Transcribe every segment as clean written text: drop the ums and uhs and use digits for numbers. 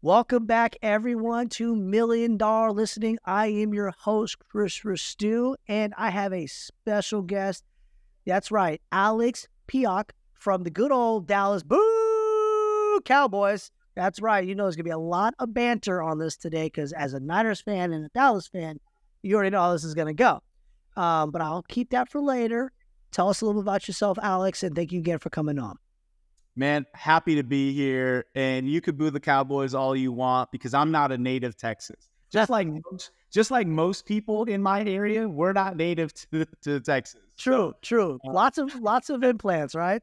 Welcome back, everyone, to $1 Million Listening. I am your host, Chris Ristau, and I have a special guest. That's right, Alex Piech from the good old Dallas Boo Cowboys. That's right. You know there's going to be a lot of banter on this today because as a Niners fan and a Dallas fan, you already know how this is going to go. But I'll keep that for later. Tell us a little bit about yourself, Alex, and thank you again for coming on. Man, happy to be here. And you could boo the Cowboys all you want because I'm not a native Texas. Just like most people in my area, we're not native to Texas. True. Lots of implants, right?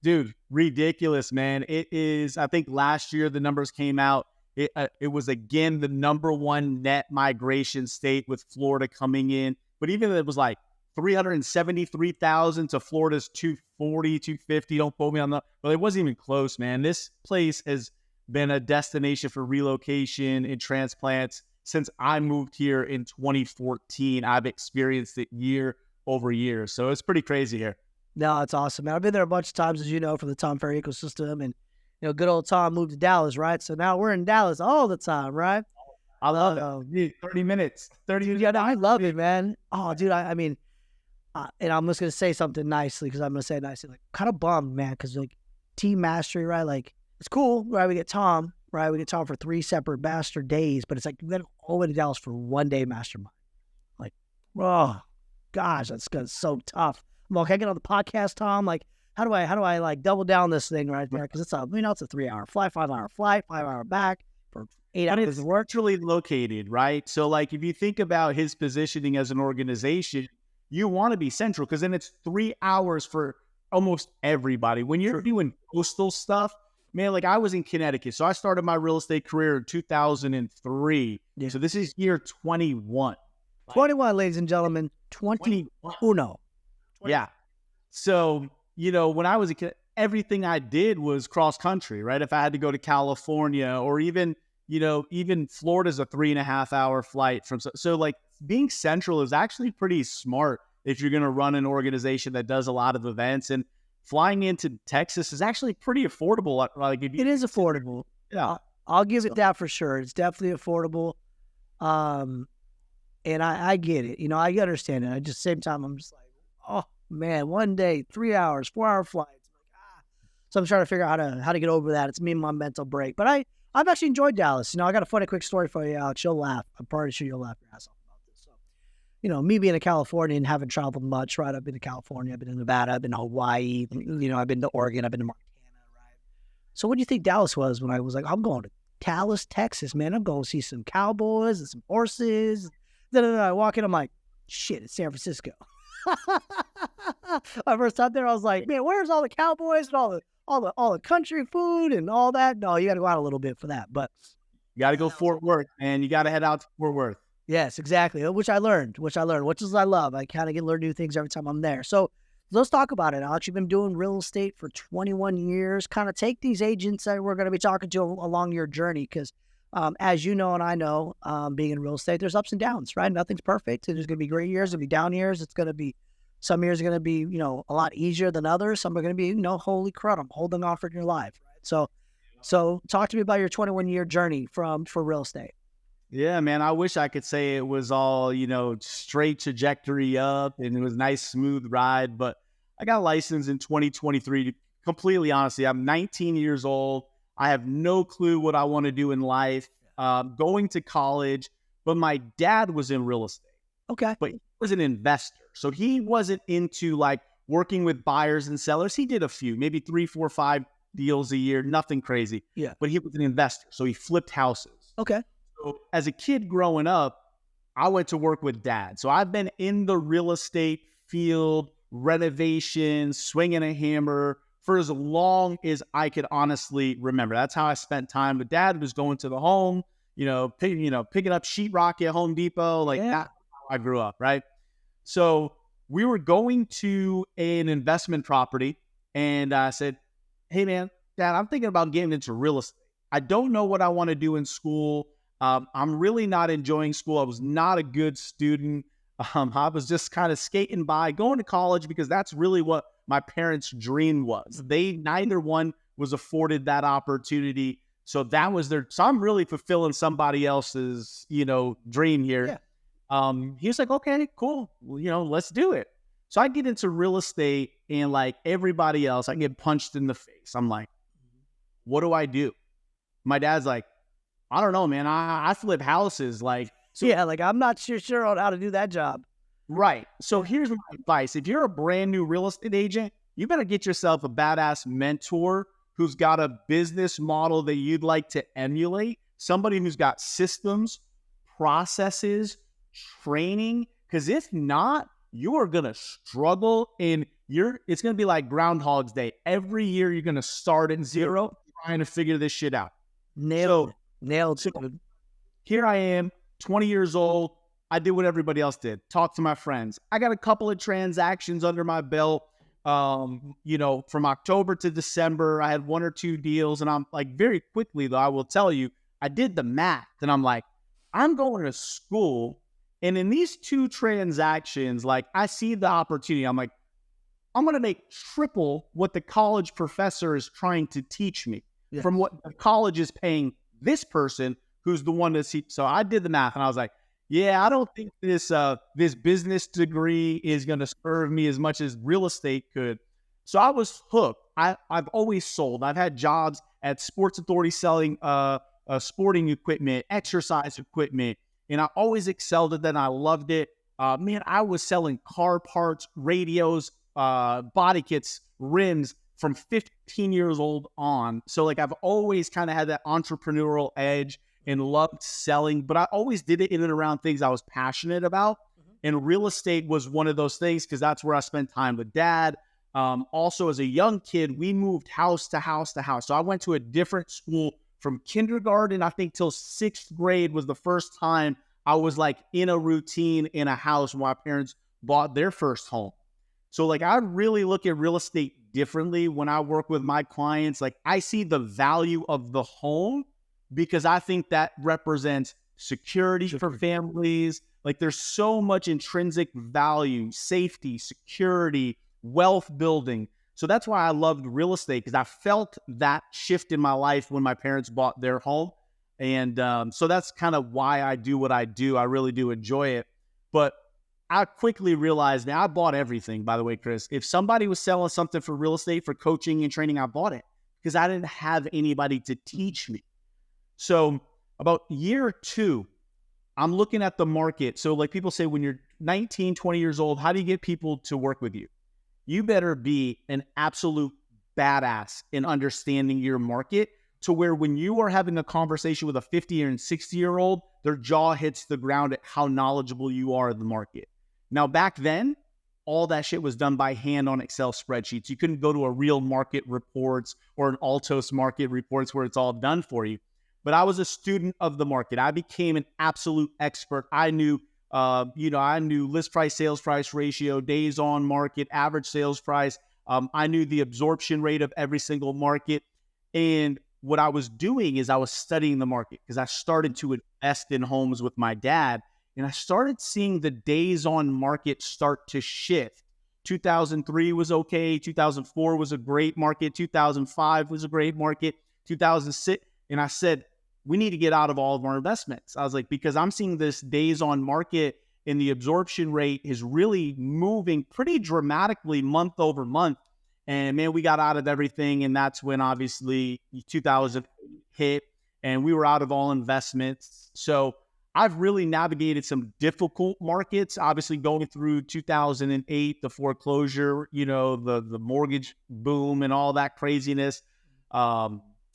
Dude, ridiculous, man. It is. I think last year the numbers came out. It was again the number one net migration state with Florida coming in. But even it was like 373,000 to Florida's 240, 250. Don't quote me on that. But it wasn't even close, man. This place has been a destination for relocation and transplants since I moved here in 2014. I've experienced it year over year. So it's pretty crazy here. No, it's awesome, man. I've been there a bunch of times, as you know, from the Tom Ferry ecosystem. And, good old Tom moved to Dallas, right? So now we're in Dallas all the time, right? I love it. Dude, 30 minutes. 30 minutes. Yeah, no, I love it, man. Oh, dude, I mean, and I'm just going to say something nicely because I'm going to say it nicely. Like, kind of bummed, man, because, like, team mastery, right? Like, it's cool, right? We get Tom, right? We get Tom for 3 separate master days, but it's like, we got to go all the way to Dallas for 1 day mastermind. Like, oh, gosh, that's so tough. I'm like, can I get on the podcast, Tom? Like, how do I like double down this thing right there? Because it's a 3-hour flight, 5-hour flight, 5-hour back for 8 hours. It's virtually located, right? So, like, if you think about his positioning as an organization, you want to be central because then it's 3 hours for almost everybody. When you're doing coastal stuff, man, like I was in Connecticut. So I started my real estate career in 2003. Yeah. So this is year 21. 21, ladies and gentlemen. 21. Yeah. So, when I was a kid, everything I did was cross country, right? If I had to go to California or even Florida's a 3.5-hour flight from. So like being central is actually pretty smart if you're going to run an organization that does a lot of events, and flying into Texas is actually pretty affordable. Like it is affordable. Yeah. I'll give it that for sure. It's definitely affordable. And I get it. I understand it. At the same time, I'm just like, oh man, 1 day, 3 hours, 4-hour flights. So I'm trying to figure out how to get over that. It's me and my mental break. But I've actually enjoyed Dallas. I got a funny quick story for you, Alex. You'll laugh. I'm pretty sure you'll laugh your ass off about this. So, me being a Californian, haven't traveled much, right? I've been to California, I've been to Nevada, I've been to Hawaii, I've been to Oregon, I've been to Montana, right? So what do you think Dallas was when I was like, I'm going to Dallas, Texas, man. I'm going to see some cowboys and some horses. Then I walk in, I'm like, shit, it's San Francisco. My first time there, I was like, man, where's all the cowboys and all the country food and all that? No, you got to go out a little bit for that. But you got to go Fort Worth, man. You got to head out to Fort Worth. Yes, exactly. Which I learned, which is I love. I kind of learn new things every time I'm there. So let's talk about it, Alex. You've been doing real estate for 21 years. Kind of take these agents that we're going to be talking to along your journey because as you know and I know, being in real estate, there's ups and downs, right? Nothing's perfect. There's going to be great years, there's going to be down years. It's going to be some years are going to be, a lot easier than others. Some are going to be, holy crud, I'm holding off in your life, right? So talk to me about your 21-year journey for real estate. Yeah, man, I wish I could say it was all, straight trajectory up and it was a nice, smooth ride. But I got licensed in 2023. Completely honestly, I'm 19 years old. I have no clue what I want to do in life, going to college. But my dad was in real estate. Okay. But he was an investor. So he wasn't into like working with buyers and sellers. He did a few, maybe 3, 4, 5 deals a year, nothing crazy. Yeah. But he was an investor. So he flipped houses. Okay. So as a kid growing up, I went to work with dad. So I've been in the real estate field, renovations, swinging a hammer for as long as I could honestly remember. That's how I spent time. But dad was going to the home, picking up sheetrock at Home Depot. That's how I grew up, right? So we were going to an investment property and I said, hey man, dad, I'm thinking about getting into real estate. I don't know what I want to do in school. I'm really not enjoying school. I was not a good student. I was just kind of skating by, going to college because that's really what my parents' dream was. Neither one was afforded that opportunity. So that was so I'm really fulfilling somebody else's, dream here. Yeah. He was like, okay, cool. Well, let's do it. So I get into real estate, and like everybody else, I get punched in the face. I'm like, what do I do? My dad's like, I don't know, man. I flip houses. Like, so, Yeah, like I'm not sure on how to do that job. right. So here's my advice. If you're a brand new real estate agent, you better get yourself a badass mentor who's got a business model that you'd like to emulate, somebody who's got systems, processes, training. Because if not, you are going to struggle, and it's going to be like Groundhog's Day. Every year you're going to start at zero trying to figure this shit out. Nailed So it. here I am, 20 years old. I did what everybody else did. Talk to my friends. I got a couple of transactions under my belt. From October to December, I had 1 or 2 deals, and I'm like, very quickly though, I will tell you, I did the math, and I'm like, I'm going to school, and in these 2 transactions, like I see the opportunity. I'm like, I'm going to make triple what the college professor is trying to teach me from what the college is paying this person who's the one that's. So I did the math, and I was like, yeah, I don't think this business degree is going to serve me as much as real estate could. So I was hooked. I've always sold. I've had jobs at Sports Authority selling sporting equipment, exercise equipment, and I always excelled at that. And I loved it. Man, I was selling car parts, radios, body kits, rims from 15 years old on. So like I've always kind of had that entrepreneurial edge and loved selling, but I always did it in and around things I was passionate about. And real estate was one of those things because that's where I spent time with dad. Also, as a young kid, we moved house to house to house. So I went to a different school from kindergarten, I think, till 6th grade was the first time I was like in a routine in a house when my parents bought their first home. So like I really look at real estate differently when I work with my clients. Like I see the value of the home because I think that represents security for families. Like there's so much intrinsic value, safety, security, wealth building. So that's why I loved real estate, because I felt that shift in my life when my parents bought their home. And so that's kind of why I do what I do. I really do enjoy it. But I quickly realized, now I bought everything, by the way, Chris. If somebody was selling something for real estate, for coaching and training, I bought it because I didn't have anybody to teach me. So about year 2, I'm looking at the market. So like people say, when you're 19, 20 years old, how do you get people to work with you? You better be an absolute badass in understanding your market to where when you are having a conversation with a 50 and 60-year-old, their jaw hits the ground at how knowledgeable you are in the market. Now, back then, all that shit was done by hand on Excel spreadsheets. You couldn't go to a Real Market Reports or an Altos Market Reports where it's all done for you. But I was a student of the market. I became an absolute expert. I knew list price, sales price ratio, days on market, average sales price. I knew the absorption rate of every single market. And what I was doing is I was studying the market because I started to invest in homes with my dad. And I started seeing the days on market start to shift. 2003 was okay. 2004 was a great market. 2005 was a great market. 2006. And I said, we need to get out of all of our investments. I was like, because I'm seeing this days on market and the absorption rate is really moving pretty dramatically month over month. And man, we got out of everything. And that's when obviously 2000 hit and we were out of all investments. So I've really navigated some difficult markets, obviously going through 2008, the foreclosure, the mortgage boom and all that craziness.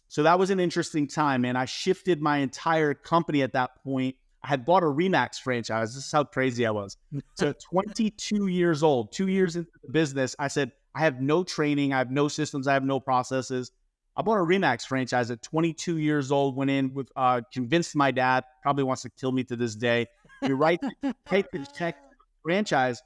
So that was an interesting time, man. I shifted my entire company at that point. I had bought a RE/MAX franchise. This is how crazy I was. So 22 years old, 2 years into the business, I said, I have no training. I have no systems. I have no processes. I bought a RE/MAX franchise at 22 years old, went in with, convinced my dad, probably wants to kill me to this day. We take the check franchise,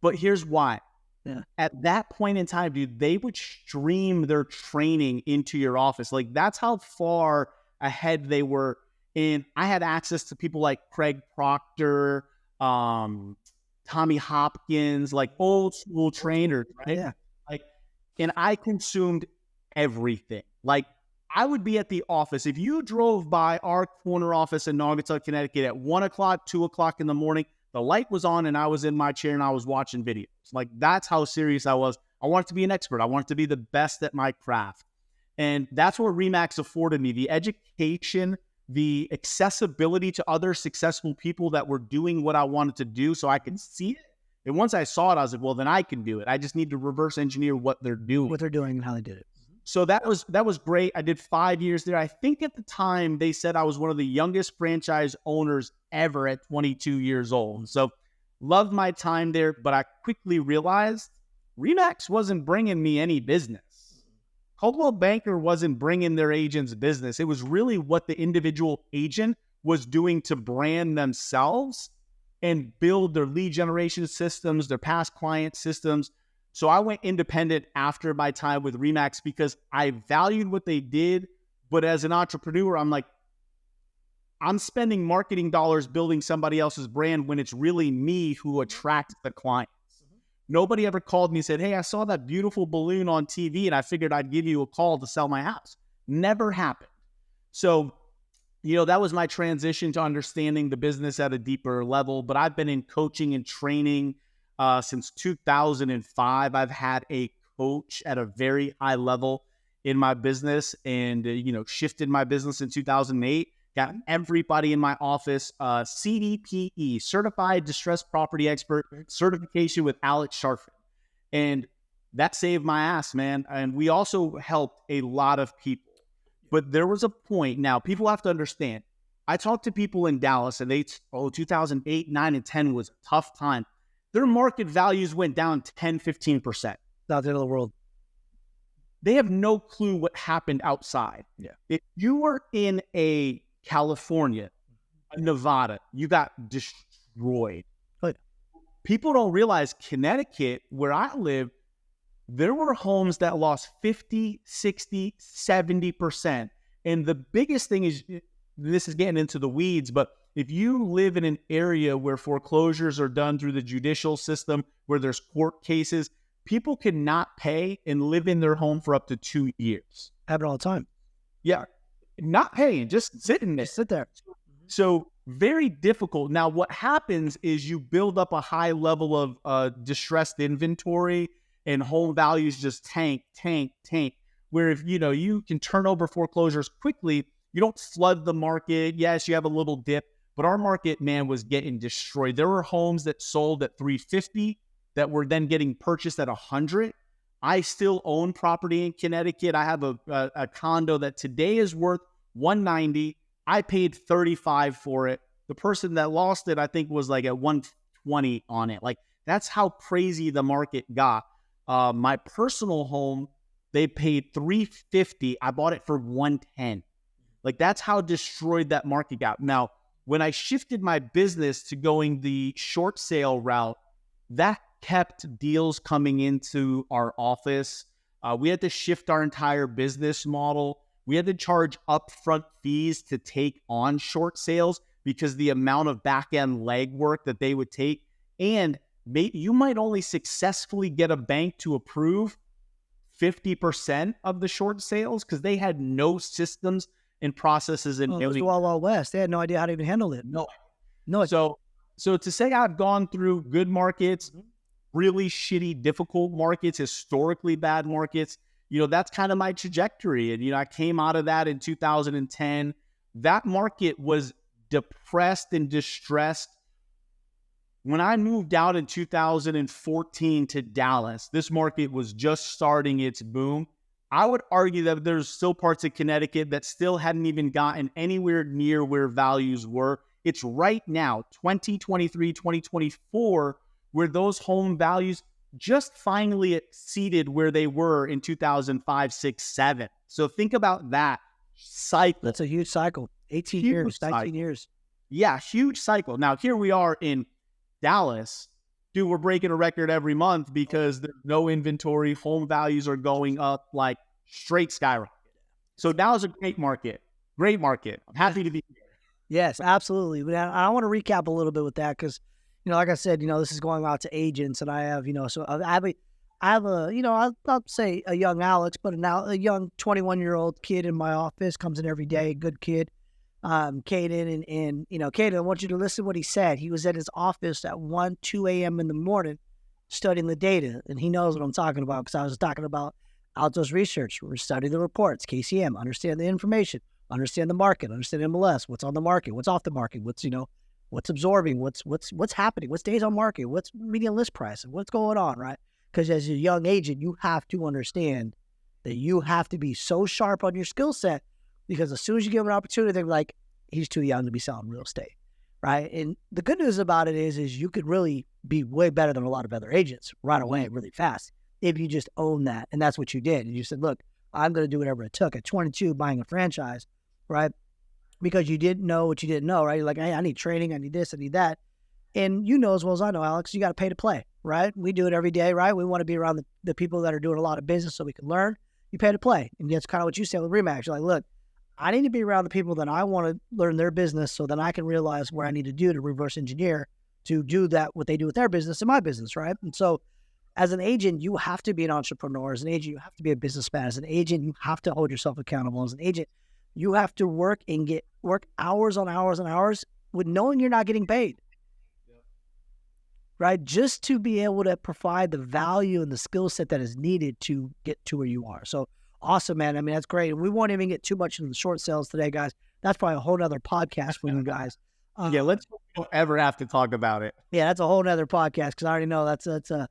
but here's why. Yeah. At that point in time, dude, they would stream their training into your office. Like that's how far ahead they were. And I had access to people like Craig Proctor, Tommy Hopkins, like old school trainers, right? Yeah. And I consumed everything. Like I would be at the office. If you drove by our corner office in Naugatuck, Connecticut at 1 o'clock, 2 o'clock in the morning, the light was on and I was in my chair and I was watching videos. Like, that's how serious I was. I wanted to be an expert. I wanted to be the best at my craft. And that's what RE/MAX afforded me. The education, the accessibility to other successful people that were doing what I wanted to do so I could see it. And once I saw it, I was like, well, then I can do it. I just need to reverse engineer what they're doing. And how they did it. So that was great. I did 5 years there. I think at the time they said I was one of the youngest franchise owners ever at 22 years old. So loved my time there, but I quickly realized RE/MAX wasn't bringing me any business. Coldwell Banker wasn't bringing their agents business. It was really what the individual agent was doing to brand themselves and build their lead generation systems, their past client systems. So I went independent after my time with RE/MAX because I valued what they did. But as an entrepreneur, I'm like, I'm spending marketing dollars building somebody else's brand when it's really me who attracts the clients. Nobody ever called me and said, hey, I saw that beautiful balloon on TV and I figured I'd give you a call to sell my house. Never happened. So, that was my transition to understanding the business at a deeper level. But I've been in coaching and training since 2005. I've had a coach at a very high level in my business and, shifted my business in 2008. Got everybody in my office, CDPE, Certified Distressed Property Expert certification with Alex Sharfin. And that saved my ass, man. And we also helped a lot of people. But there was a point. Now, people have to understand. I talked to people in Dallas and 2008, 9, and 10 was a tough time. Their market values went down 10, 15%. Out there in the world. They have no clue what happened outside. Yeah. If you were in a California, Nevada, you got destroyed. Right. People don't realize Connecticut, where I live, there were homes that lost 50, 60, 70%. And the biggest thing is, this is getting into the weeds, but if you live in an area where foreclosures are done through the judicial system, where there's court cases, people cannot pay and live in their home for up to 2 years. Happen all the time. Yeah. Not paying, just sitting there. Just sit there. So very difficult. Now, what happens is you build up a high level of distressed inventory and home values just tank. Where if, you can turn over foreclosures quickly, you don't flood the market. Yes, you have a little dip, but our market, man, was getting destroyed. There were homes that sold at 350 that were then getting purchased at 100. I still own property in Connecticut. I have a condo that today is worth 190. I paid 35 for it. The person that lost it, I think, was like at 120 on it. Like, that's how crazy the market got. My personal home, they paid 350. I bought it for 110. Like, that's how destroyed that market got. Now, when I shifted my business to going the short sale route, that kept deals coming into our office. We had to shift our entire business model. We had to charge upfront fees to take on short sales because the amount of back-end legwork that they would take. And you might only successfully get a bank to approve 50% of the short sales because they had no systems and processes. It was the Wild West. They had no idea how to even handle it. No. So to say I've gone through good markets, really shitty, difficult markets, historically bad markets, that's kind of my trajectory. And, I came out of that in 2010. That market was depressed and distressed. When I moved out in 2014 to Dallas, this market was just starting its boom. I would argue that there's still parts of Connecticut that still hadn't even gotten anywhere near where values were. It's right now, 2023, 2024, where those home values just finally exceeded where they were in 2005, 6, 7. So think about that cycle. That's a huge cycle. 18 years, 19 years. Yeah, huge cycle. Now, here we are in Dallas. Dude, we're breaking a record every month because there's no inventory. Home values are going up like straight skyrocket. So Dallas is a great market. Great market. I'm happy to be here. Yes, absolutely. But I want to recap a little bit with that because, like I said, this is going out to agents, and I have, so I I have I'll say a young Alex, but now a young 21-year-old kid in my office comes in every day, good kid. Caden and Caden, I want you to listen to what he said. He was at his office at 1, 2 a.m. in the morning studying the data, and he knows what I'm talking about because I was talking about outdoors research. We're studying the reports, KCM, understand the information, understand the market, understand MLS, what's on the market, what's off the market, what's absorbing, what's happening, what's days on market, what's median list price, and what's going on, right? Because as a young agent, you have to understand that you have to be so sharp on your skill set because as soon as you give them an opportunity, they're like, he's too young to be selling real estate, right? And the good news about it is you could really be way better than a lot of other agents right away, really fast, if you just own that. And that's what you did. And you said, look, I'm going to do whatever it took. At 22, buying a franchise, right? Because you didn't know what you didn't know, right? You're like, hey, I need training, I need this, I need that. And you know as well as I know, Alex, you got to pay to play, right? We do it every day, right? We want to be around the people that are doing a lot of business so we can learn. You pay to play. And that's kind of what you said with RE/MAX. You're like, look, I need to be around the people that I want to learn their business so that I can realize where I need to do to reverse engineer to do that, what they do with their business and my business, right? And so as an agent, you have to be an entrepreneur. As an agent, you have to be a businessman. As an agent, you have to hold yourself accountable. As an agent, you have to work hours on hours and hours with knowing you're not getting paid. Right? Just to be able to provide the value and the skill set that is needed to get to where you are. So awesome, man. I mean, that's great. And we won't even get too much into the short sales today, guys. That's probably a whole nother podcast for you guys. We don't ever have to talk about it. Yeah, that's a whole nother podcast because I already know that's a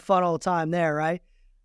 fun old time there, right?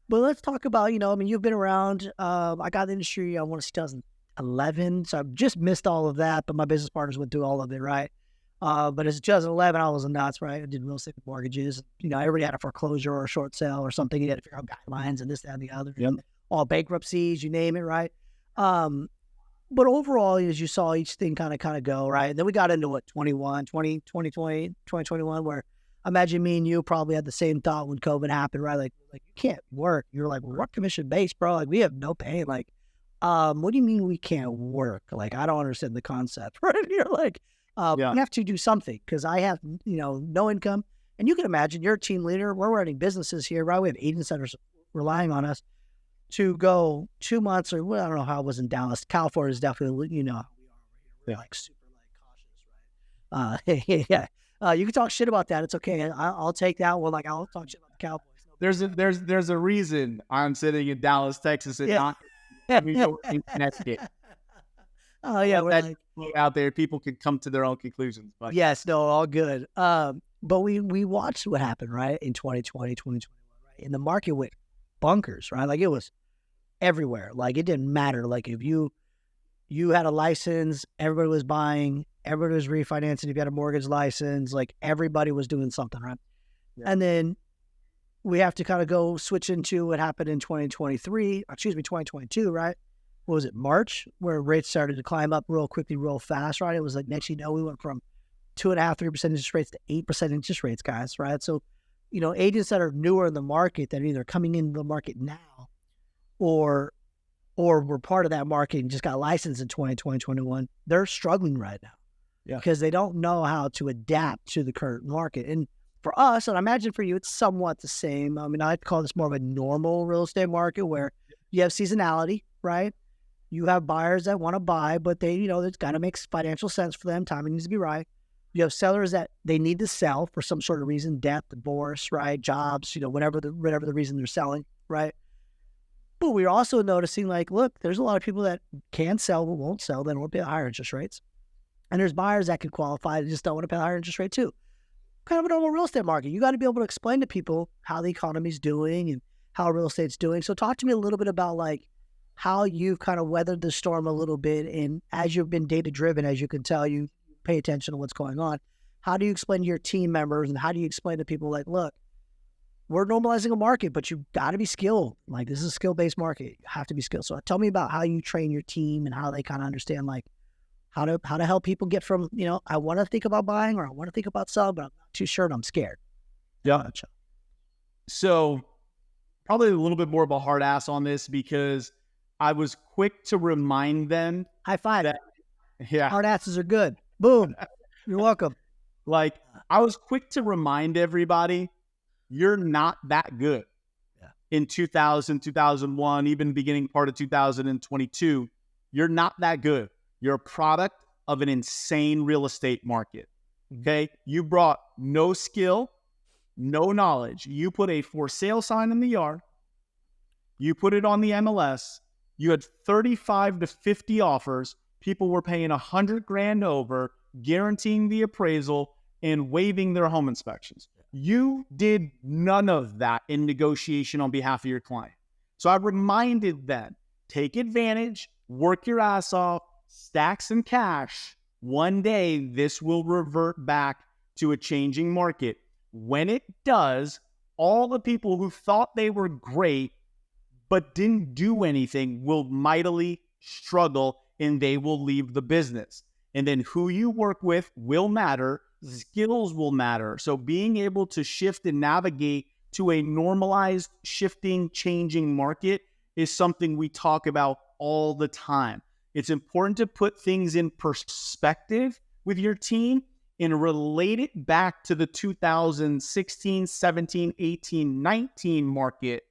But let's talk about, you've been around. I got in the industry, I want to say 2011. So I've just missed all of that, but my business partners went through all of it, right? But as 2011, I was nuts, right? I did real estate mortgages. Everybody had a foreclosure or a short sale or something. You had to figure out guidelines and this, that, and the other. Yep. All bankruptcies, you name it, right? But overall, as you saw each thing kind of go, right? And then we got into 2020, 2021, where I imagine me and you probably had the same thought when COVID happened, right? Like you can't work. You're like, well, we're commission based, bro. Like we have no pay. Like, what do you mean we can't work? Like, I don't understand the concept, right? You're like, we have to do something because I have, no income. And you can imagine you're a team leader. We're running businesses here, right? We have agent centers relying on us to go 2 months or I don't know how it was in Dallas. California is definitely, we're like super cautious, right? Yeah. You can talk shit about that. It's okay. I'll take that one. Like I'll talk shit about the Cowboys. There's a reason I'm sitting in Dallas, Texas, and not New York and Connecticut. Oh yeah, we're that out there, people can come to their own conclusions. But yes, no, all good. But we watched what happened, right, in 2020, 2021, right? And the market went bunkers, right? Like it was everywhere. Like it didn't matter. Like if you had a license, everybody was buying, everybody was refinancing. If you had a mortgage license, like everybody was doing something, right? Yeah. And then we have to kind of go switch into what happened in 2022, right? What was it, March, where rates started to climb up real quickly, real fast, right? It was like next we went from 2.5%, 3% interest rates to 8% interest rates, guys, right? So, agents that are newer in the market that are either coming into the market now or were part of that market and just got licensed in 2020, 2021, they're struggling right now because they don't know how to adapt to the current market. And for us, and I imagine for you, it's somewhat the same. I mean, I'd call this more of a normal real estate market where you have seasonality, right? You have buyers that want to buy, but they, it's got to make financial sense for them. Timing needs to be right. You have sellers that they need to sell for some sort of reason, death, divorce, right? Jobs, whatever the reason they're selling, right? But we're also noticing like, look, there's a lot of people that can sell but won't sell. They don't want to pay higher interest rates. And there's buyers that can qualify that just don't want to pay higher interest rate too. Kind of a normal real estate market. You got to be able to explain to people how the economy's doing and how real estate's doing. So talk to me a little bit about like how you've kind of weathered the storm a little bit. And as you've been data driven, as you can tell, you pay attention to what's going on. How do you explain to your team members and how do you explain to people like, look, we're normalizing a market, but you got to be skilled. Like this is a skill-based market. You have to be skilled. So tell me about how you train your team and how they kind of understand like how to help people get from, I want to think about buying or I want to think about selling, but I'm not too sure and I'm scared. Yeah. So probably a little bit more of a hard ass on this because I was quick to remind them. High five. Yeah. Hard asses are good. Boom. You're welcome. Like I was quick to remind everybody, you're not that good. Yeah. in 2000, 2001, even beginning part of 2022, you're not that good. You're a product of an insane real estate market. Okay. You brought no skill, no knowledge. You put a for sale sign in the yard. You put it on the MLS. You had 35 to 50 offers. People were paying $100,000 over, guaranteeing the appraisal and waiving their home inspections. You did none of that in negotiation on behalf of your client. So I reminded them, take advantage, work your ass off, stack some cash. One day, this will revert back to a changing market. When it does, all the people who thought they were great but didn't do anything will mightily struggle and they will leave the business. And then who you work with will matter. Skills will matter. So being able to shift and navigate to a normalized, shifting, changing market is something we talk about all the time. It's important to put things in perspective with your team and relate it back to the 2016, 17, 18, 19 market.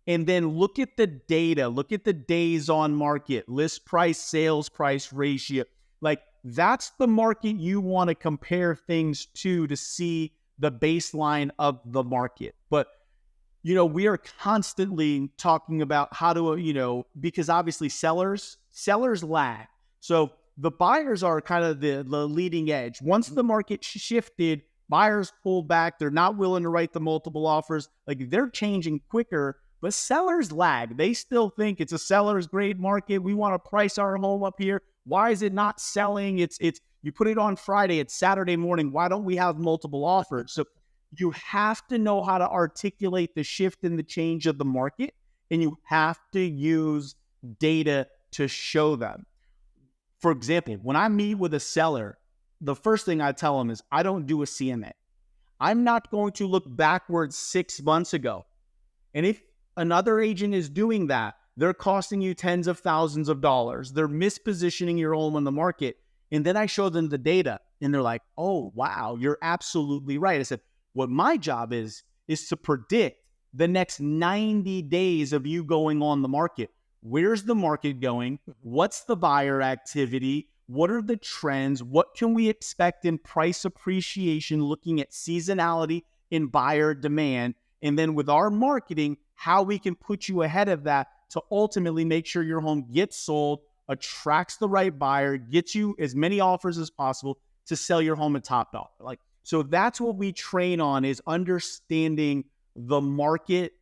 And then look at the data, look at the days on market, list price, sales price ratio. Like that's the market you want to compare things to see the baseline of the market. But, you know, we are constantly talking about how to, you know, because obviously sellers lag. So the buyers are kind of the leading edge. Once the market shifted, buyers pulled back. They're not willing to write the multiple offers. Like they're changing quicker. But sellers lag. They still think it's a seller's grade market. We want to price our home up here. Why is it not selling? It's you put it on Friday, it's Saturday morning. Why don't we have multiple offers? So you have to know how to articulate the shift and the change of the market, and you have to use data to show them. For example, when I meet with a seller, the first thing I tell them is I don't do a CMA. I'm not going to look backwards 6 months ago. And if another agent is doing that, they're costing you tens of thousands of dollars. They're mispositioning your home on the market. And then I show them the data and they're like, oh, wow, you're absolutely right. I said, what my job is to predict the next 90 days of you going on the market. Where's the market going? What's the buyer activity? What are the trends? What can we expect in price appreciation, looking at seasonality in buyer demand? And then with our marketing, how we can put you ahead of that to ultimately make sure your home gets sold, attracts the right buyer, gets you as many offers as possible to sell your home at top dollar. Like, so that's what we train on, is understanding the market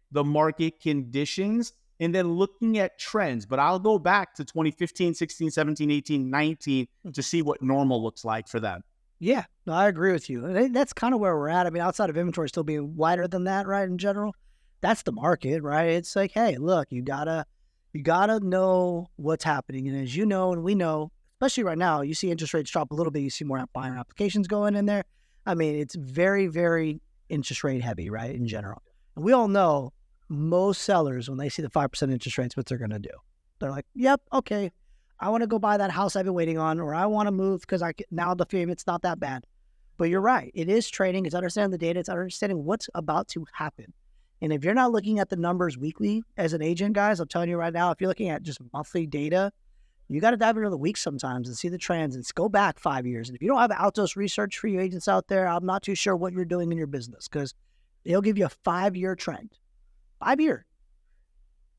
conditions, and then looking at trends. But I'll go back to 2015, 16, 17, 18, 19 to see what normal looks like for them. Yeah, no, I agree with you. And that's kind of where we're at. I mean, outside of inventory still being wider than that, right, in general, that's the market, right? It's like, hey, look, you gotta know what's happening. And as you know, and we know, especially right now, you see interest rates drop a little bit. You see more buyer applications going in there. I mean, it's very, very interest rate heavy, right, in general. And we all know most sellers, when they see the 5% interest rates, what they're going to do. They're like, yep, okay, I want to go buy that house I've been waiting on, or I want to move because now the payment's not that bad. But you're right. It is trading. It's understanding the data. It's understanding what's about to happen. And if you're not looking at the numbers weekly as an agent, guys, I'm telling you right now, if you're looking at just monthly data, you got to dive into the weeks sometimes and see the trends and go back 5 years. And if you don't have Altos research for you agents out there, I'm not too sure what you're doing in your business, because they'll give you a 5-year trend. 5-year.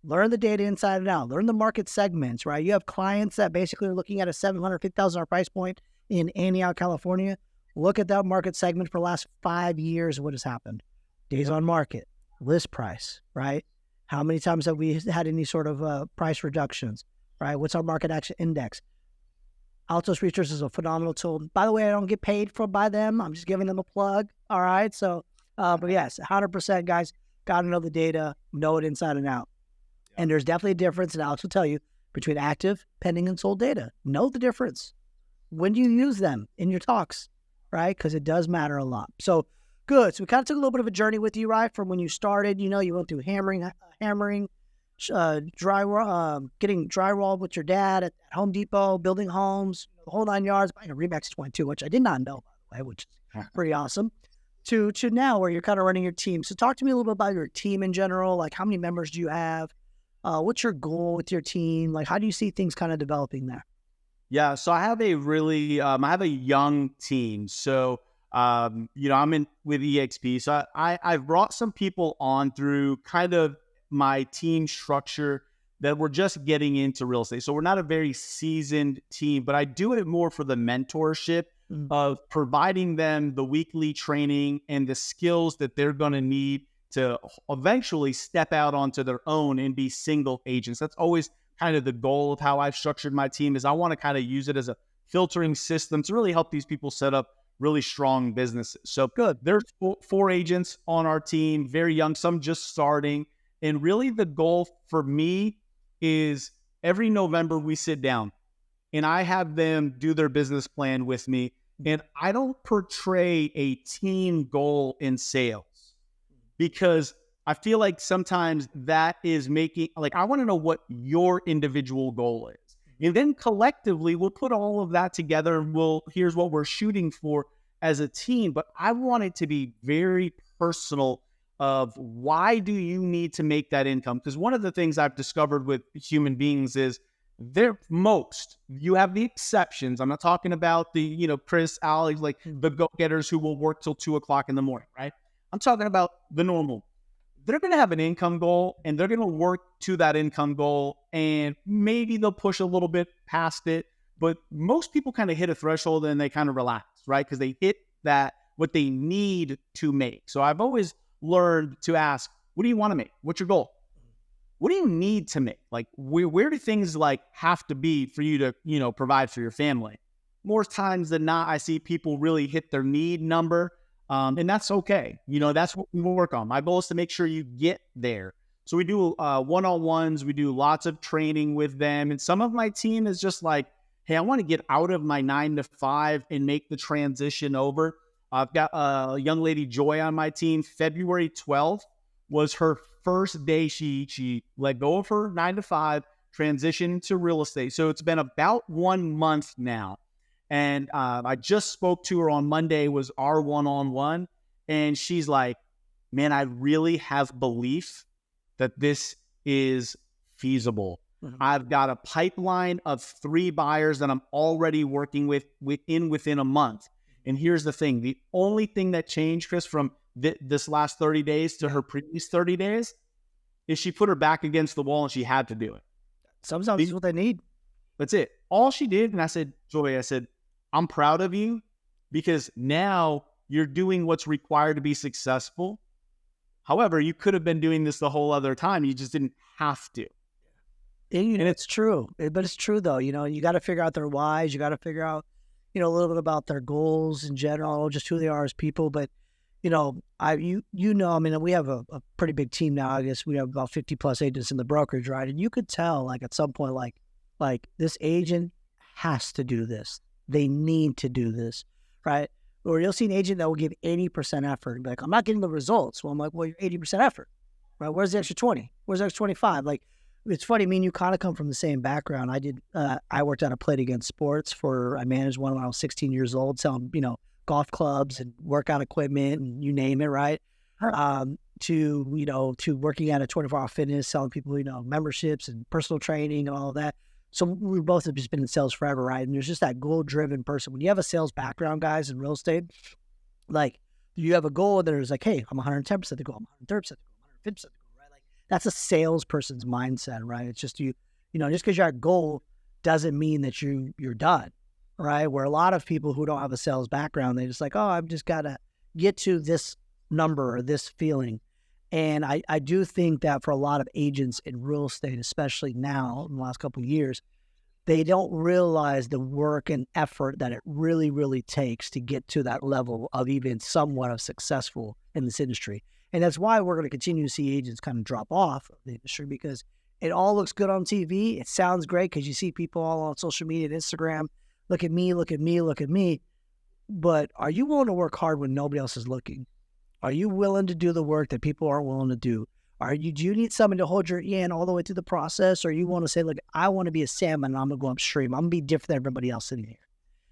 Learn the data inside and out. Learn the market segments, right? You have clients that basically are looking at a $750,000 price point in Antioch, California. Look at that market segment for the last 5 years. What has happened? Days on market, list price, right? How many times have we had any sort of price reductions, right? What's our market action index? Altos Research is a phenomenal tool. By the way, I don't get paid by them. I'm just giving them a plug. All right. So, but yes, 100%, guys, got to know the data, know it inside and out. And there's definitely a difference, and Alex will tell you, between active, pending, and sold data. Know the difference. When do you use them in your talks, right? Because it does matter a lot. So, good. So we kind of took a little bit of a journey with you, right? From when you started, you went through hammering, getting drywall with your dad at Home Depot, building homes, the whole 9 yards, buying a Remax 22, which I did not know, by the way, which is pretty awesome. to now where you're kind of running your team. So talk to me a little bit about your team in general. Like, how many members do you have? What's your goal with your team? Like, how do you see things kind of developing there? Yeah, so I have a really, I have a young team. So, I'm in with EXP. So I've brought some people on through kind of my team structure that we're just getting into real estate. So we're not a very seasoned team, but I do it more for the mentorship of providing them the weekly training and the skills that they're going to need to eventually step out onto their own and be single agents. That's always kind of the goal of how I've structured my team, is I want to kind of use it as a filtering system to really help these people set up really strong businesses. So good. There's 4 agents on our team, very young, some just starting. And really the goal for me is every November we sit down and I have them do their business plan with me. And I don't portray a team goal in sales, because I feel like sometimes that is making, like, I want to know what your individual goal is. And then collectively, we'll put all of that together and here's what we're shooting for as a team. But I want it to be very personal of why do you need to make that income? Because one of the things I've discovered with human beings is you have the exceptions. I'm not talking about the, Chris, Alex, like the go-getters who will work till 2:00 in the morning, right? I'm talking about the normal. They're going to have an income goal and they're going to work to that income goal, and maybe they'll push a little bit past it. But most people kind of hit a threshold and they kind of relax, right? Because they hit what they need to make. So I've always learned to ask, what do you want to make? What's your goal? What do you need to make? Like, where do things like have to be for you to, provide for your family? More times than not, I see people really hit their need number. And that's okay. That's what we work on. My goal is to make sure you get there. So we do one-on-ones. We do lots of training with them. And some of my team is just like, hey, I want to get out of my 9-to-5 and make the transition over. I've got a young lady, Joy, on my team. February 12th was her first day. She let go of her 9-to-5, transitioned to real estate. So it's been about 1 month now. And I just spoke to her on Monday, was our one-on-one. And she's like, man, I really have belief that this is feasible. Mm-hmm. I've got a pipeline of 3 buyers that I'm already working with within a month. And here's the thing. The only thing that changed, Chris, from this last 30 days to her previous 30 days is she put her back against the wall and she had to do it. Sometimes that's what they need. That's it. All she did. And I said, Joy, I'm proud of you, because now you're doing what's required to be successful. However, you could have been doing this the whole other time. You just didn't have to. And it's true. But it's true, though. You got to figure out their whys. You got to figure out, a little bit about their goals in general, just who they are as people. But, we have a pretty big team now. I guess we have about 50 plus agents in the brokerage, right? And you could tell, like, at some point, like this agent has to do this. They need to do this, right? Or you'll see an agent that will give 80% effort and be like, I'm not getting the results. Well, I'm like, well, you're 80% effort, right? Where's the extra 20? Where's the extra 25? Like, it's funny. Me and you kind of come from the same background. I worked at a Play It Again Sports I managed one when I was 16 years old, selling, golf clubs and workout equipment and you name it, right? To working at a 24-hour fitness, selling people, memberships and personal training and all of that. So we both have just been in sales forever, right? And there's just that goal-driven person. When you have a sales background, guys, in real estate, like, you have a goal that is like, hey, I'm 110% the goal, I'm 130% the goal, 150% the goal, right? Like, that's a salesperson's mindset, right? It's just just because you're at goal doesn't mean that you're done, right? Where a lot of people who don't have a sales background, they just like, oh, I've just got to get to this number or this feeling. And I do think that for a lot of agents in real estate, especially now in the last couple of years, they don't realize the work and effort that it really, really takes to get to that level of even somewhat of successful in this industry. And that's why we're going to continue to see agents kind of drop off of the industry, because it all looks good on TV. It sounds great because you see people all on social media and Instagram, look at me, look at me, look at me. But are you willing to work hard when nobody else is looking? Are you willing to do the work that people aren't willing to do? Do you need someone to hold your hand all the way through the process? Or you want to say, look, I want to be a salmon and I'm going to go upstream. I'm going to be different than everybody else in here.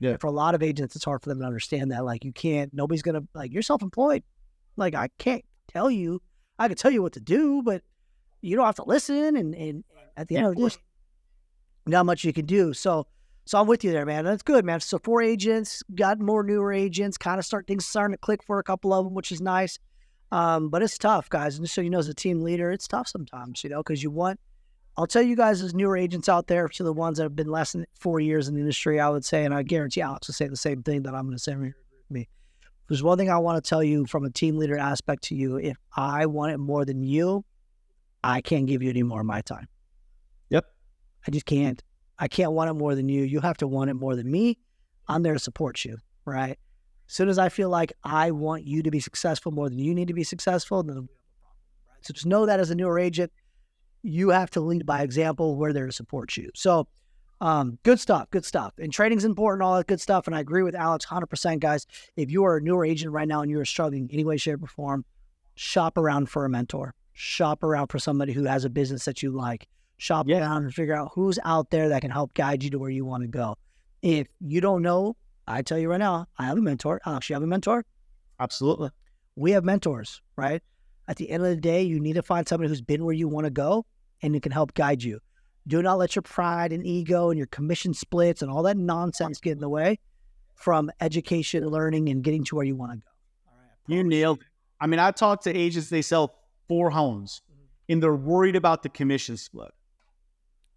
Yeah. For a lot of agents, it's hard for them to understand that. Like, you can't, nobody's going to, like, you're self-employed. Like, I can't tell you, I can tell you what to do, but you don't have to listen. And at the end of the day, not much you can do. So I'm with you there, man. That's good, man. So 4 agents, got more newer agents, kind of things starting to click for a couple of them, which is nice. But it's tough, guys. And just so you know, as a team leader, it's tough sometimes, because I'll tell you guys as newer agents out there, to the ones that have been less than 4 years in the industry, I would say, and I guarantee Alex will say the same thing that I'm going to say with me. There's one thing I want to tell you from a team leader aspect to you. If I want it more than you, I can't give you any more of my time. Yep. I just can't. I can't want it more than you. You have to want it more than me. I'm there to support you, right? As soon as I feel like I want you to be successful more than you need to be successful, then we have a problem, right? So just know that as a newer agent, you have to lead by example. We're there to support you. So good stuff. And training's important, all that good stuff. And I agree with Alex 100%, guys. If you are a newer agent right now and you're struggling in any way, shape, or form, shop around for a mentor. Shop around for somebody who has a business that you like. Shop around and figure out who's out there that can help guide you to where you want to go. If you don't know, I tell you right now, I have a mentor. Alex, you have a mentor? Absolutely. We have mentors, right? At the end of the day, you need to find somebody who's been where you want to go and who can help guide you. Do not let your pride and ego and your commission splits and all that nonsense get in the way from education, learning, and getting to where you want to go. All right, you nailed it. I mean, I talk to agents, they sell 4 homes and they're worried about the commission split.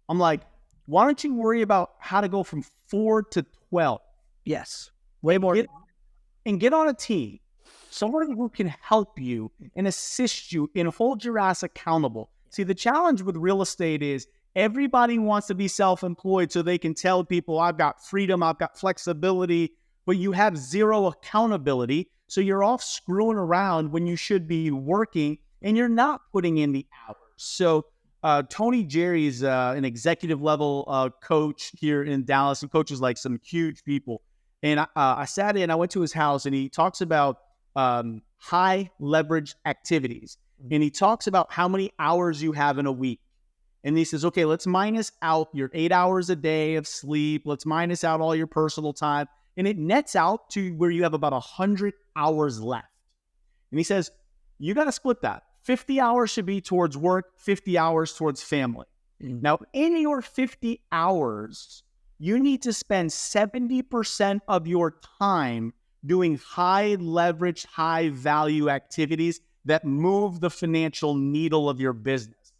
I'm like, why don't you worry about how to go from 4 to 12? Yes. Way more. Get on a team. Somebody who can help you and assist you and hold your ass accountable. See, the challenge with real estate is everybody wants to be self-employed so they can tell people, I've got freedom, I've got flexibility, but you have zero accountability. So you're off screwing around when you should be working and you're not putting in the hours. So Tony Jerry's an executive level coach here in Dallas. He coaches like some huge people. And I sat in, I went to his house and he talks about high leverage activities. And he talks about how many hours you have in a week. And he says, okay, let's minus out your 8 hours a day of sleep. Let's minus out all your personal time. And it nets out to where you have about 100 hours left. And he says, you got to split that. 50 hours should be towards work, 50 hours towards family. Now, in your 50 hours, you need to spend 70% of your time doing high leverage, high value activities that move the financial needle of your business.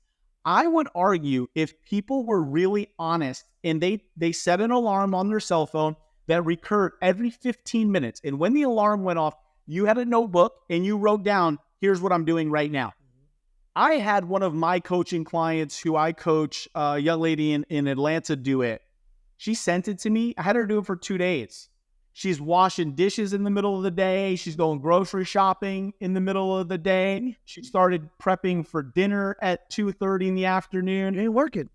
I would argue if people were really honest and they set an alarm on their cell phone that recurred every 15 minutes. And when the alarm went off, you had a notebook and you wrote down, here's what I'm doing right now. I had one of my coaching clients who I coach, a young lady in Atlanta, do it. She sent it to me. I had her do it for 2 days. She's washing dishes in the middle of the day. She's going grocery shopping in the middle of the day. She started prepping for dinner at 2:30 in the afternoon. You ain't working.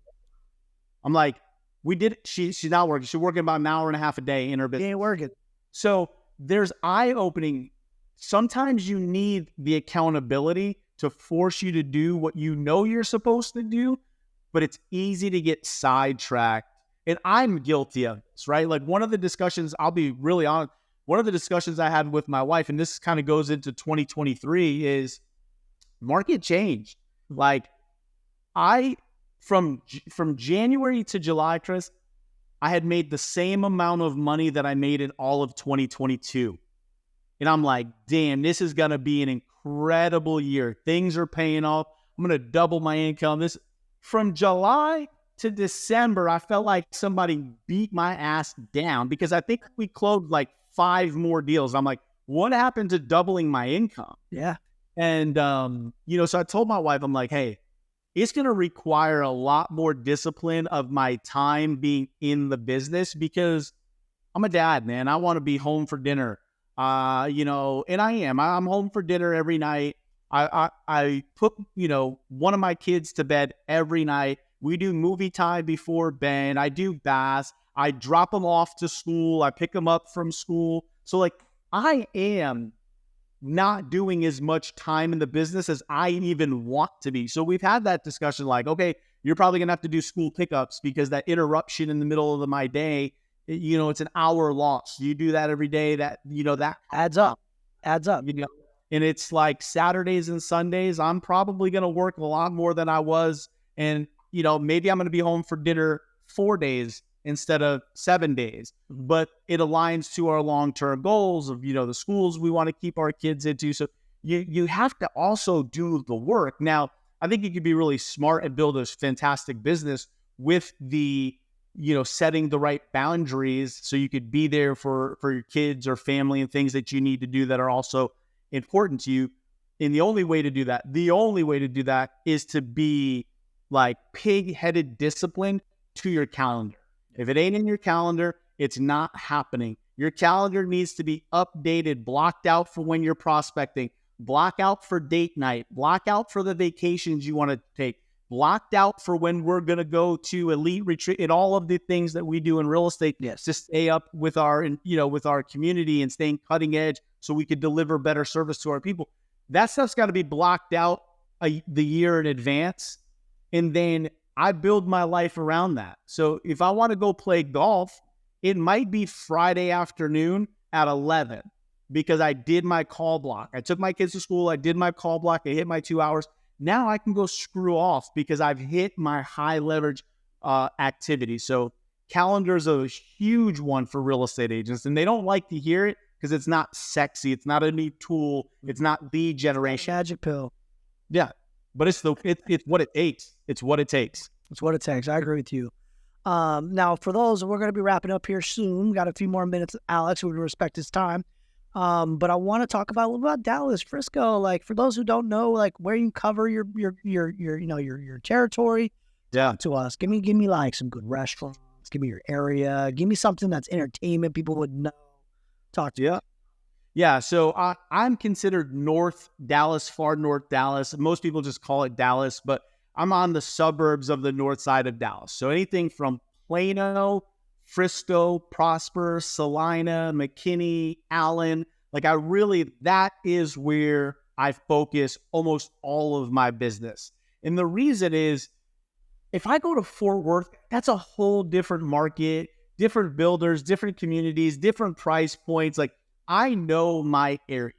I'm like, we did it. She's not working. She's working about an hour and a half a day in her business. You ain't working. So there's eye-opening. Sometimes you need the accountability to force you to do what you know you're supposed to do, but it's easy to get sidetracked. And I'm guilty of this, right? Like one of the discussions, I'll be really honest, one of the discussions I had with my wife, and this kind of goes into 2023, is market changed. Like from January to July, Chris, I had made the same amount of money that I made in all of 2022. And I'm like, damn, this is going to be an incredible year. Things are paying off. I'm going to double my income. From July to December, I felt like somebody beat my ass down because I think we closed like 5 more deals. I'm like, what happened to doubling my income? Yeah. And, so I told my wife, I'm like, hey, it's going to require a lot more discipline of my time being in the business because I'm a dad, man. I want to be home for dinner. And I am. I'm home for dinner every night. I put, one of my kids to bed every night. We do movie time before bed. I do baths. I drop them off to school. I pick them up from school. So like I am not doing as much time in the business as I even want to be. So we've had that discussion like, okay, you're probably going to have to do school pickups because that interruption in the middle of my day it's an hour loss. You do that every day, that Adds up. Adds up. And it's like Saturdays and Sundays, I'm probably going to work a lot more than I was. And, maybe I'm going to be home for dinner 4 days instead of 7 days, but it aligns to our long-term goals of, the schools we want to keep our kids into. So you have to also do the work. Now, I think you could be really smart and build a fantastic business with the, setting the right boundaries so you could be there for your kids or family and things that you need to do that are also important to you. And the only way to do that is to be like pig-headed disciplined to your calendar. If it ain't in your calendar, it's not happening. Your calendar needs to be updated, blocked out for when you're prospecting, block out for date night, block out for the vacations you want to take, blocked out for when we're going to go to elite retreat and all of the things that we do in real estate to stay up with our, with our community and staying cutting edge so we could deliver better service to our people. That stuff's got to be blocked out the year in advance. And then I build my life around that. So if I want to go play golf, it might be Friday afternoon at 11 because I did my call block. I took my kids to school. I did my call block. I hit my 2 hours. Now I can go screw off because I've hit my high leverage activity. So calendar is a huge one for real estate agents, and they don't like to hear it because it's not sexy. It's not a new tool. It's not lead generation. Magic pill. Yeah, but it's what it takes. It's what it takes. It's what it takes. I agree with you. Now, for those, we're going to be wrapping up here soon. We got a few more minutes, Alex. We respect his time. But I want to talk about a little about Dallas, Frisco. Like for those who don't know, like where you cover your territory. Yeah. Talk to us. Give me like some good restaurants. Give me your area. Give me something that's entertainment people would know. Talk to us. Yeah. So I'm considered North Dallas, far North Dallas. Most people just call it Dallas, but I'm on the suburbs of the north side of Dallas. So anything from Plano, Frisco, Prosper, Salina, McKinney, Allen, that is where I focus almost all of my business. And the reason is, if I go to Fort Worth, that's a whole different market, different builders, different communities, different price points. Like I know my area,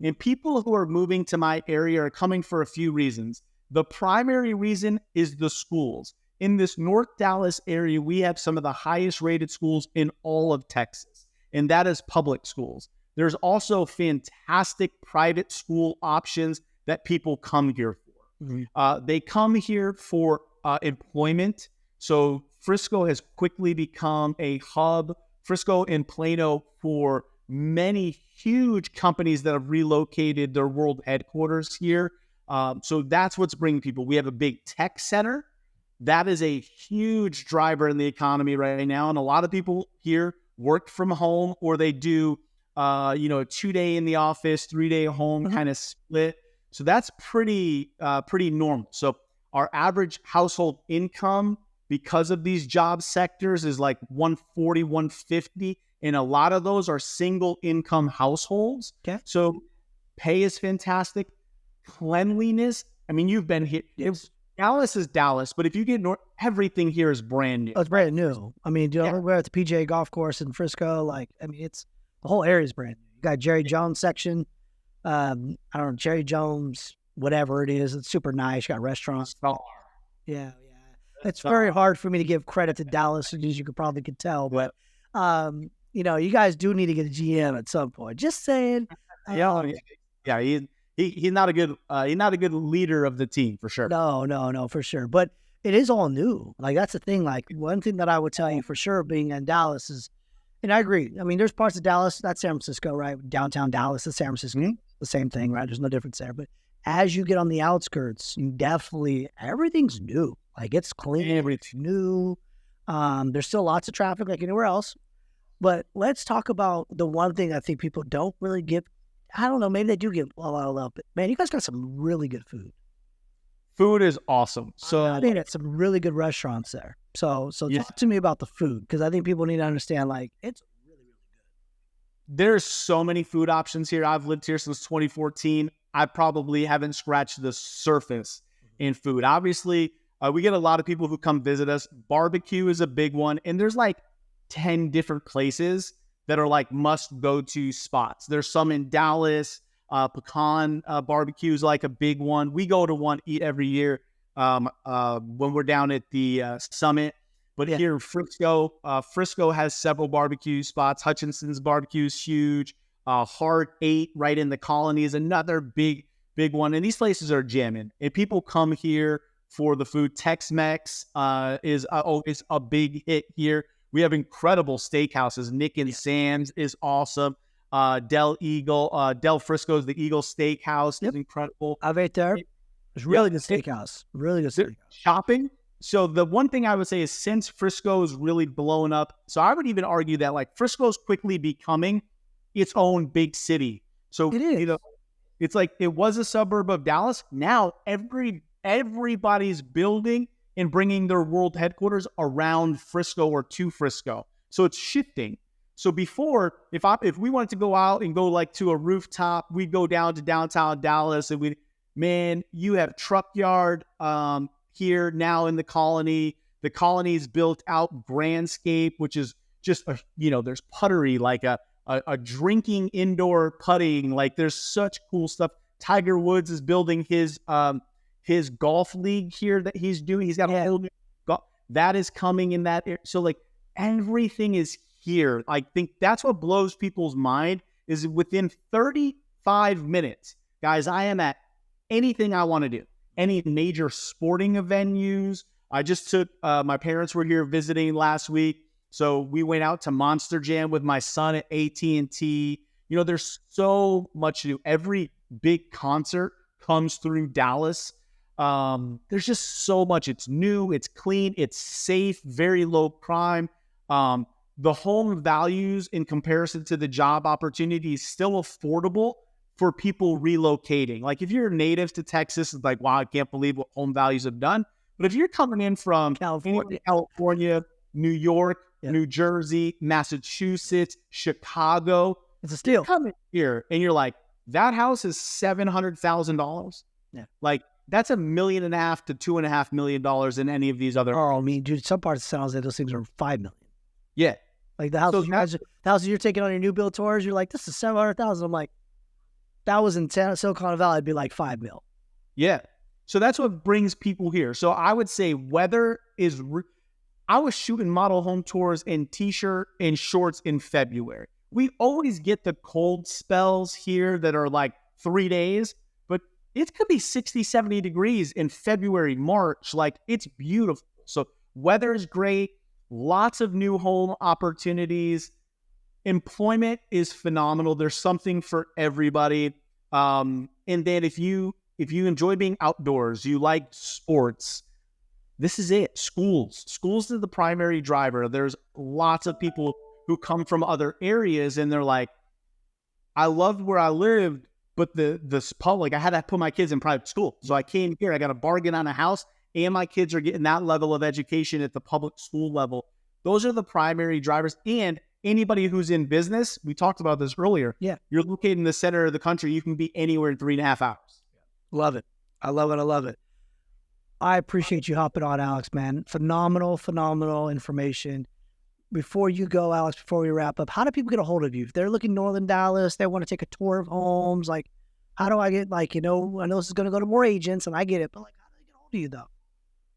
and people who are moving to my area are coming for a few reasons. The primary reason is the schools. In this North Dallas area, we have some of the highest rated schools in all of Texas, and that is public schools. There's also fantastic private school options that people come here for. Mm-hmm. They come here for employment. So Frisco has quickly become a hub. Frisco and Plano for many huge companies that have relocated their world headquarters here. So that's what's bringing people. We have a big tech center. That is a huge driver in the economy right now. And a lot of people here work from home, or they do, a 2-day in the office, 3-day home kind of split. So that's pretty normal. So our average household income, because of these job sectors, is like 140, 150. And a lot of those are single income households. Okay. So pay is fantastic. Cleanliness. I mean, you've been here. Dallas is Dallas, but if you get north, everything here is brand new. Oh, it's brand new. I mean, we're at the PGA golf course in Frisco. It's the whole area is brand new. You got Jerry Jones section. I don't know, Jerry Jones, whatever it is. It's super nice. You got restaurants. Yeah. It's very hard for me to give credit to Dallas, as you probably could tell. But, you guys do need to get a GM at some point. Just saying. He's not a good leader of the team for sure. No, for sure. But it is all new. Like that's the thing. Like one thing that I would tell you for sure, being in Dallas is, and I agree. I mean, there's parts of Dallas, that's San Francisco, right? Downtown Dallas is San Francisco, the same thing, right? There's no difference there. But as you get on the outskirts, everything's new. Like it's clean, everything's new. There's still lots of traffic like anywhere else. But let's talk about the one thing I think people don't really give. I don't know, maybe they do give a lot of love, but man, you guys got some really good food. Food is awesome. So I think it's some really good restaurants there. So talk to me about the food, because I think people need to understand, like, it's really, really good. There's so many food options here. I've lived here since 2014. I probably haven't scratched the surface in food. Obviously, we get a lot of people who come visit us. Barbecue is a big one. And there's like 10 different places that are like must go to spots. There's some in Dallas. Pecan barbecue is like a big one. We go to one eat every year when we're down at the summit. But here in Frisco, Frisco has several barbecue spots. Hutchinson's barbecue is huge. Heart 8 right in the Colony is another big one. And these places are jamming. And people come here for the food. Tex-Mex is a big hit here. We have incredible steakhouses. Nick and Sam's is awesome. Del Frisco is the Eagle Steakhouse. Is incredible. I've ate there. It's really good steakhouse. Really good steakhouse. Shopping. So the one thing I would say is since Frisco is really blown up, so I would even argue that like Frisco is quickly becoming its own big city. So it is. It's like it was a suburb of Dallas. Now everybody's building and bringing their world headquarters around Frisco or to Frisco. So it's shifting. So before, if we wanted to go out and go like to a rooftop, we'd go down to downtown Dallas and you have Truck Yard here now in the Colony. The Colony's built out Grandscape, which is just there's puttery, like a drinking indoor putting. Like there's such cool stuff. Tiger Woods is building his golf league here that he's doing. He's got a whole new golf that is coming in that area. So like everything is here. I think that's what blows people's mind is within 35 minutes, guys, I am at anything I want to do. Any major sporting venues. I just took, my parents were here visiting last week. So we went out to Monster Jam with my son at AT&T. There's so much to do. Every big concert comes through Dallas. There's just so much. It's new, it's clean, it's safe, very low crime. The home values in comparison to the job opportunity is still affordable for people relocating. Like if you're native to Texas, it's like, wow, I can't believe what home values have done. But if you're coming in from California, New York, New Jersey, Massachusetts, Chicago, it's a steal. Coming here and you're like, that house is $700,000. Yeah. Like that's $1.5 million to $2.5 million in any of these other. Oh, I mean, dude, some parts sounds like those things are $5 million. Yeah. Like the houses you're taking on your new build tours, you're like, this is $700,000. I'm like, that was in Silicon Valley, it'd be like $5 million. Yeah. So that's what brings people here. So I would say weather is. I was shooting model home tours in t-shirt and shorts in February. We always get the cold spells here that are like 3 days, but it could be 60, 70 degrees in February, March. Like it's beautiful. So weather is great. Lots of new home opportunities. Employment is phenomenal. There's something for everybody. And then if you enjoy being outdoors, you like sports, this is it. Schools are the primary driver. There's lots of people who come from other areas and they're like, I loved where I lived, but the public, I had to put my kids in private school. So I came here, I got a bargain on a house, and my kids are getting that level of education at the public school level. Those are the primary drivers. And anybody who's in business, we talked about this earlier. Yeah. You're located in the center of the country. You can be anywhere in 3.5 hours. Love it. I love it. I appreciate you hopping on, Alex, man. Phenomenal information. Before you go, Alex, before we wrap up, how do people get a hold of you? If they're looking northern Dallas, they want to take a tour of homes, like how do I get, like, I know this is going to go to more agents and I get it, but like, how do I get a hold of you though?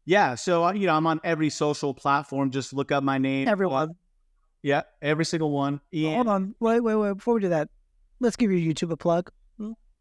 Yeah. So, I'm on every social platform. Just look up my name. Everyone. Yeah. Every single one. Yeah. Hold on. Wait. Before we do that, let's give your YouTube a plug.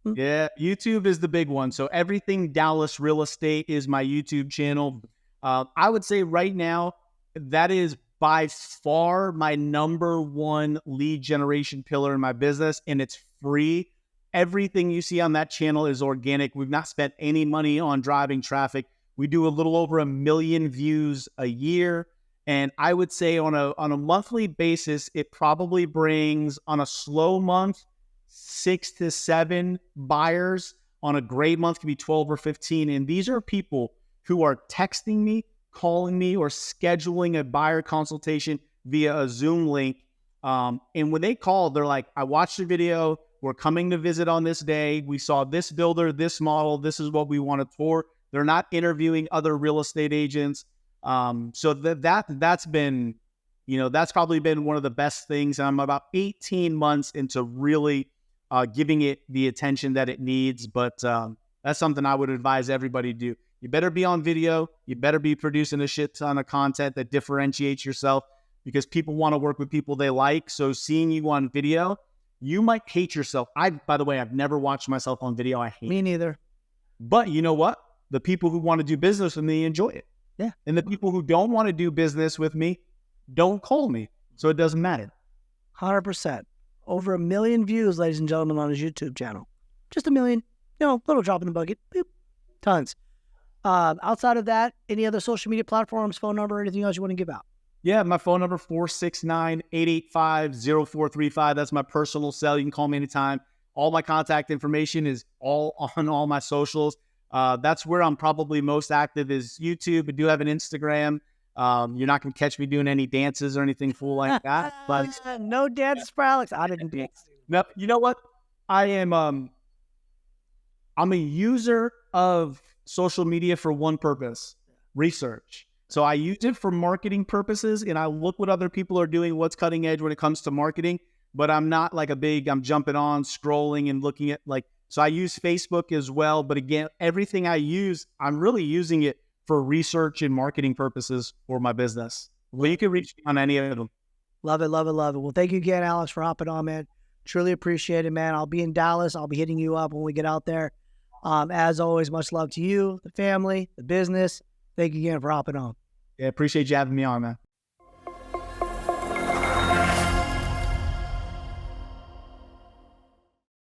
Yeah. YouTube is the big one. So everything Dallas real estate is my YouTube channel. I would say right now, that is by far my number one lead generation pillar in my business, and it's free. Everything you see on that channel is organic. We've not spent any money on driving traffic. We do a little over 1 million views a year. And I would say on a monthly basis, it probably brings, on a slow month, 6 to 7 buyers. On a great month, could be 12 or 15. And these are people who are texting me, calling me, or scheduling a buyer consultation via a Zoom link. And when they call, they're like, I watched the video. We're coming to visit on this day. We saw this builder, this model. This is what we wanted for. They're not interviewing other real estate agents. So that's been That's probably been one of the best things. I'm about 18 months into really giving it the attention that it needs. But that's something I would advise everybody to do. You better be on video. You better be producing a shit ton of content that differentiates yourself, because people want to work with people they like. So seeing you on video, you might hate yourself. By the way, I've never watched myself on video. I hate Me neither. But you know what? The people who want to do business with me enjoy it. Yeah. And the people who don't want to do business with me don't call me. So it doesn't matter. 100%. Over 1 million views, ladies and gentlemen, on his YouTube channel. Just 1 million. Little drop in the bucket. Boop. Tons. Outside of that, any other social media platforms, phone number, anything else you want to give out? Yeah, my phone number, 469-885-0435. That's my personal cell. You can call me anytime. All my contact information is all on all my socials. That's where I'm probably most active, is YouTube. I do have an Instagram. You're not going to catch me doing any dances or anything fool like that. But no dances for Alex. I didn't dance. No, you know what? I am. I'm a user of social media for one purpose: research. So I use it for marketing purposes, and I look what other people are doing, what's cutting edge when it comes to marketing. But I'm not like I'm jumping on, scrolling and looking at so I use Facebook as well. But again, everything I use, I'm really using it for research and marketing purposes for my business. Well, you can reach me on any of them. Love it, love it, love it. Well, thank you again, Alex, for hopping on, man. Truly appreciate it, man. I'll be in Dallas. I'll be hitting you up when we get out there. As always, much love to you, the family, the business. Thank you again for hopping on. Yeah, appreciate you having me on, man.